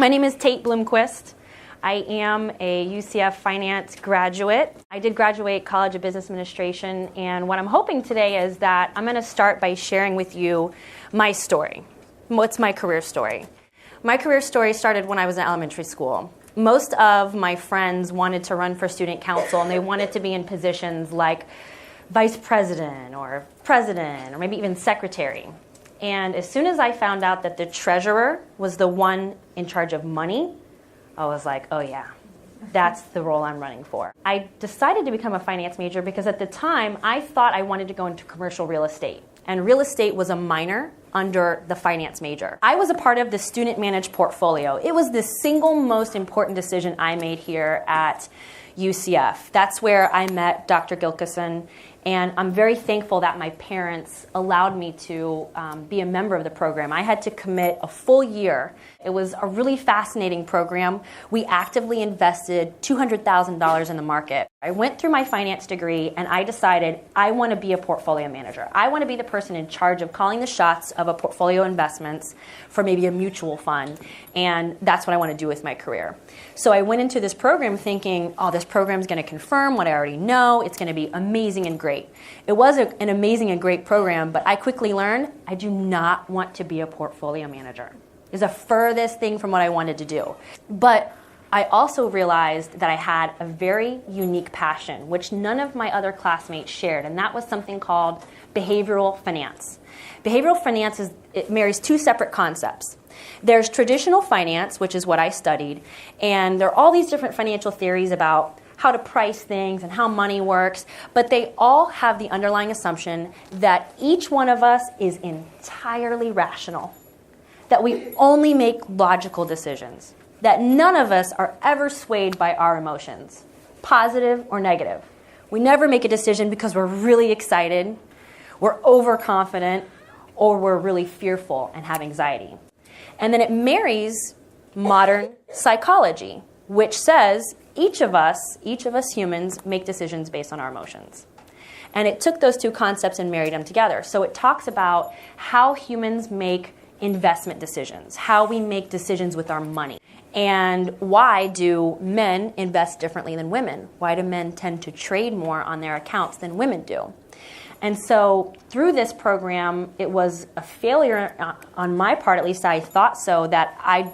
My name is Tate Blomquist. I am a UCF finance graduate. I did graduate College of Business Administration, and what I'm hoping today is that I'm going to start by sharing with you my story. What's my career story? My career story started when I was in elementary school. Most of my friends wanted to run for student council, and they wanted to be in positions like vice president or president or maybe even secretary. And as soon as I found out that the treasurer was the one in charge of money, I was like, oh yeah, that's the role I'm running for. I decided to become a finance major because at the time I thought I wanted to go into commercial real estate. And real estate was a minor under the finance major. I was a part of the student managed portfolio. It was the single most important decision I made here at UCF. That's where I met Dr. Gilkeson, and I'm very thankful that my parents allowed me to be a member of the program. I had to commit a full year. It was a really fascinating program. We actively invested $200,000 in the market. I went through my finance degree and I decided I want to be a portfolio manager. I want to be the person in charge of calling the shots of a portfolio investments for maybe a mutual fund, and that's what I want to do with my career. So I went into this program thinking, oh, this program is going to confirm what I already know. It's going to be amazing and great. It was an amazing and great program, but I quickly learned I do not want to be a portfolio manager. It's the furthest thing from what I wanted to do. But I also realized that I had a very unique passion, which none of my other classmates shared, and that was something called behavioral finance. Behavioral finance it marries two separate concepts. There's traditional finance, which is what I studied, and there are all these different financial theories about how to price things and how money works, but they all have the underlying assumption that each one of us is entirely rational, that we only make logical decisions, that none of us are ever swayed by our emotions, positive or negative. We never make a decision because we're really excited, we're overconfident, or we're really fearful and have anxiety. And then it marries modern psychology, which says each of us humans make decisions based on our emotions. And it took those two concepts and married them together. So it talks about how humans make investment decisions, how we make decisions with our money. And why do men invest differently than women? Why do men tend to trade more on their accounts than women do? And so through this program, it was a failure on my part, at least I thought so, that I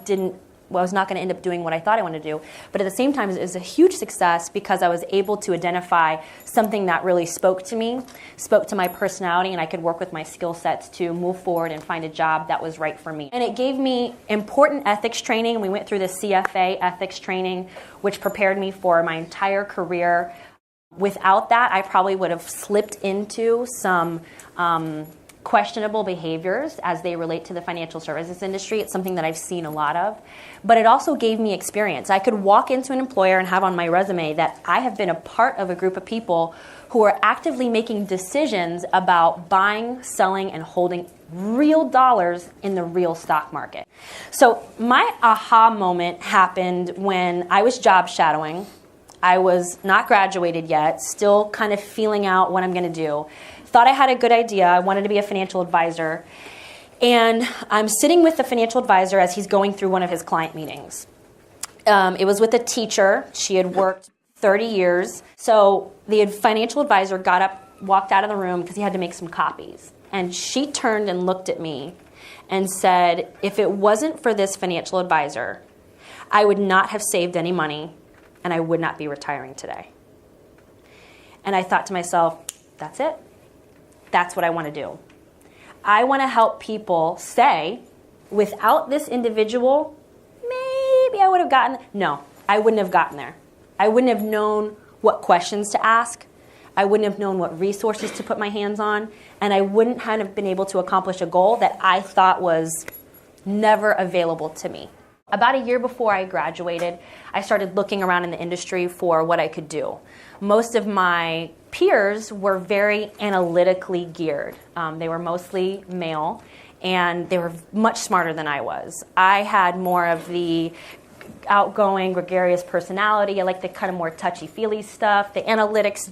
was not going to end up doing what I thought I wanted to do. But at the same time, it was a huge success because I was able to identify something that really spoke to me, spoke to my personality, and I could work with my skill sets to move forward and find a job that was right for me. And it gave me important ethics training. We went through the CFA ethics training, which prepared me for my entire career. Without that, I probably would have slipped into some questionable behaviors as they relate to the financial services industry. It's something that I've seen a lot of. But it also gave me experience. I could walk into an employer and have on my resume that I have been a part of a group of people who are actively making decisions about buying, selling, and holding real dollars in the real stock market. So my aha moment happened when I was job shadowing. I was not graduated yet, still kind of feeling out what I'm going to do. Thought I had a good idea. I wanted to be a financial advisor. And I'm sitting with the financial advisor as he's going through one of his client meetings. It was with a teacher. She had worked 30 years. So the financial advisor got up, walked out of the room because he had to make some copies. And she turned and looked at me and said, if it wasn't for this financial advisor, I would not have saved any money and I would not be retiring today. And I thought to myself, that's it. That's what I want to do. I want to help people say, without this individual, maybe I would have gotten, no, I wouldn't have gotten there. I wouldn't have known what questions to ask. I wouldn't have known what resources to put my hands on. And I wouldn't have been able to accomplish a goal that I thought was never available to me. About a year before I graduated, I started looking around in the industry for what I could do. Most of my peers were very analytically geared. They were mostly male, and they were much smarter than I was. I had more of the outgoing, gregarious personality. I like the kind of more touchy-feely stuff. The analytics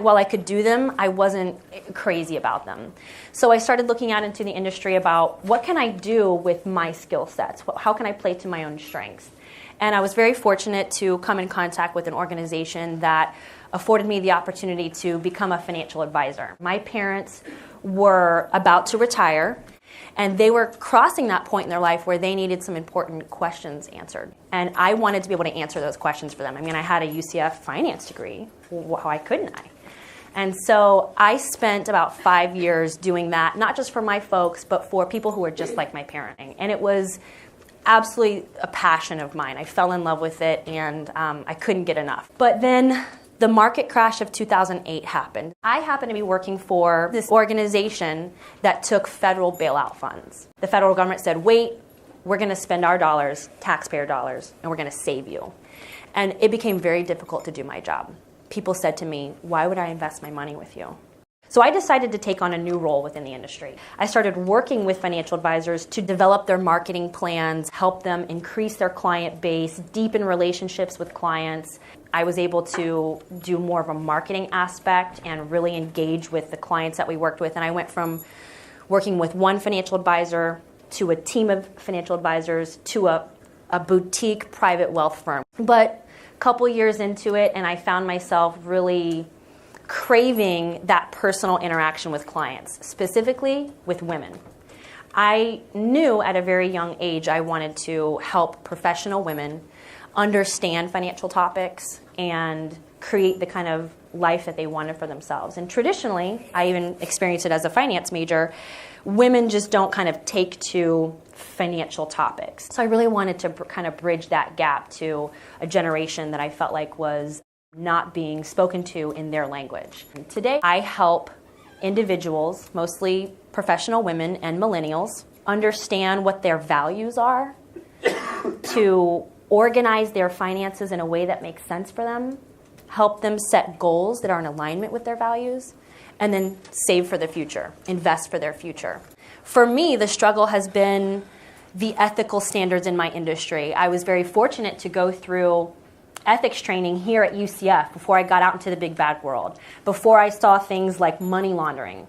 while I could do them, I wasn't crazy about them. So I started looking out into the industry about what can I do with my skill sets? How can I play to my own strengths? And I was very fortunate to come in contact with an organization that afforded me the opportunity to become a financial advisor. My parents were about to retire, and they were crossing that point in their life where they needed some important questions answered. And I wanted to be able to answer those questions for them. I mean, I had a UCF finance degree. Why couldn't I? And so I spent about 5 years doing that, not just for my folks, but for people who were just like my parenting. And it was absolutely a passion of mine. I fell in love with it, and I couldn't get enough. But then the market crash of 2008 happened. I happened to be working for this organization that took federal bailout funds. The federal government said, wait, we're going to spend our dollars, taxpayer dollars, and we're going to save you. And it became very difficult to do my job. People said to me, why would I invest my money with you? So I decided to take on a new role within the industry. I started working with financial advisors to develop their marketing plans, help them increase their client base, deepen relationships with clients. I was able to do more of a marketing aspect and really engage with the clients that we worked with. And I went from working with one financial advisor to a team of financial advisors to a boutique private wealth firm. But a couple years into it, and I found myself really craving that personal interaction with clients, specifically with women. I knew at a very young age I wanted to help professional women understand financial topics and create the kind of life that they wanted for themselves. And traditionally, I even experienced it as a finance major, women just don't kind of take to financial topics. So I really wanted to kind of bridge that gap to a generation that I felt like was not being spoken to in their language. Today, I help individuals, mostly professional women and millennials, understand what their values are, to organize their finances in a way that makes sense for them, help them set goals that are in alignment with their values, and then save for the future, invest for their future. For me, the struggle has been the ethical standards in my industry. I was very fortunate to go through ethics training here at UCF before I got out into the big bad world, before I saw things like money laundering,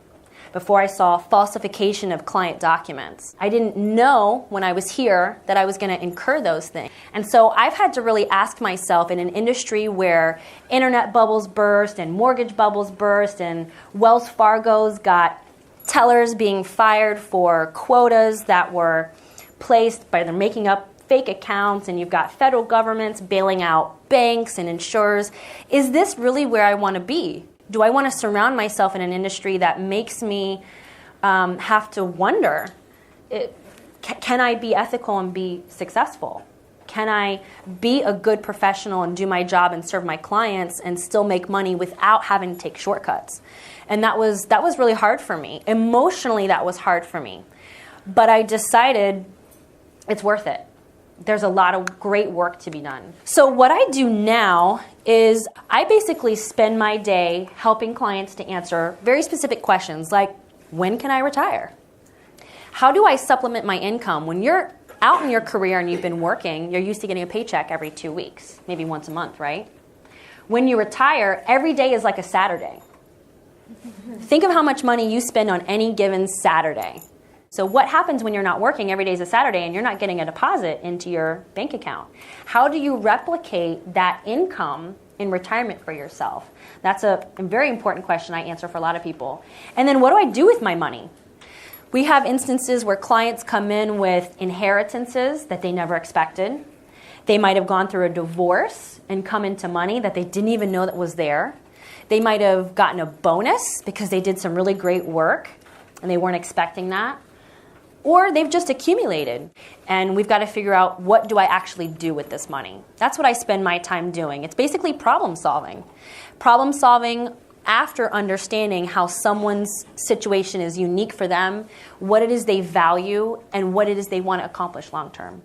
before I saw falsification of client documents. I didn't know when I was here that I was going to incur those things. And so I've had to really ask myself, in an industry where internet bubbles burst and mortgage bubbles burst and Wells Fargo's got tellers being fired for quotas that were placed by them making up fake accounts, and you've got federal governments bailing out banks and insurers. Is this really where I want to be? Do I want to surround myself in an industry that makes me have to wonder, can I be ethical and be successful? Can I be a good professional and do my job and serve my clients and still make money without having to take shortcuts? And that was really hard for me. Emotionally, that was hard for me. But I decided it's worth it. There's a lot of great work to be done. So what I do now is I basically spend my day helping clients to answer very specific questions like, when can I retire? How do I supplement my income? When you're out in your career and you've been working, you're used to getting a paycheck every 2 weeks, maybe once a month, right? When you retire, every day is like a Saturday. Think of how much money you spend on any given Saturday. So what happens when you're not working? Every day is a Saturday and you're not getting a deposit into your bank account. How do you replicate that income in retirement for yourself? That's a very important question I answer for a lot of people. And then what do I do with my money? We have instances where clients come in with inheritances that they never expected. They might have gone through a divorce and come into money that they didn't even know that was there. They might have gotten a bonus because they did some really great work and they weren't expecting that. Or they've just accumulated, and we've got to figure out, what do I actually do with this money? That's what I spend my time doing. It's basically problem solving. Problem solving after understanding how someone's situation is unique for them, what it is they value, and what it is they want to accomplish long term.